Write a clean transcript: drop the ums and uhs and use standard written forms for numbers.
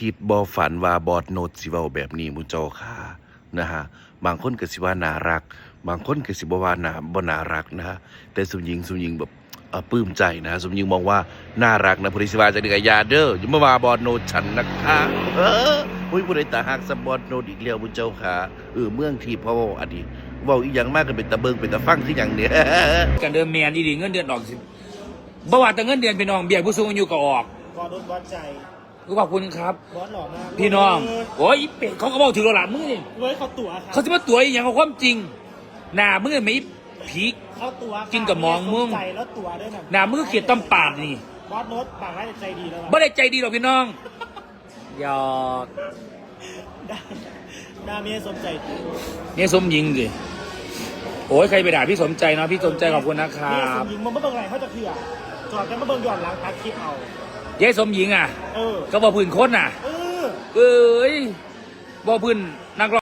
คิดบ่ฝันว่าบอสโนดสิเว้าแบบนี้หมู่เจ้าค่ะนะฮะบางคนก็สิว่าน่ารักบางคนก็สิบ่ว่าบ่น่ารักนะฮะแต่สมหญิงแบบปลื้มใจนะสมหญิงมองว่าน่ารักนะผู้ใดสิว่าจังได๋ก็อย่าเด้ออย่ามาว่าบอสโนดฉันนะคะผู้ใดตาฮักซะบอสโนดอีกแล้วหมู่เจ้าค่ะเมืองทิพย์เพราะว่าอดีตเว้าอีหยังมากก็เป็นตาเบิ่งเป็นตาฟังคือหยังเนี่ย กันเดิมแมนดีๆเงินเดือนออกสิบ่ว่าแต่เงินเดือนพี่น้องเบี้ยผู้สูงอายุก็ออก กอดโดนบอสใจ ขอบคุณครับ บอสหล่อมาก พี่น้องโอ้ยเป็ดเขาก็บอกถึงเราหลังมึงนี่ เว้ยเขาตั๋วค่ะ เขาจะมาตัวอย่างเขาความจริงหน้ามึงไม่ผีก เขาตั๋ว กินกับมองมึง ใจแล้วตั๋วด้วยนะ หน้ามึงก็เขียดตำปาดนี่ บอสโน้ตปากร้ายแต่ใจดีแล้ว ไม่ได้ใจดีหรอกพี่น้องหยอก ดาเมียสมใจ เนี่ยสมยิงสิโอ้ยใครไปด่าพี่สมใจเนาะพี่สมใจขอบคุณนะครั เมียส บ มหญิงมันไม่เบิ่งอะไรเขาจะเผื่อจอดกันมาเบิ่งย้อนหลังตัดคลิปเอา เย้สมหญิงอ่ะ เออ ก็บอกพื้นคนน่ะ เออ เอ้ยบอกพื้นนักร้อง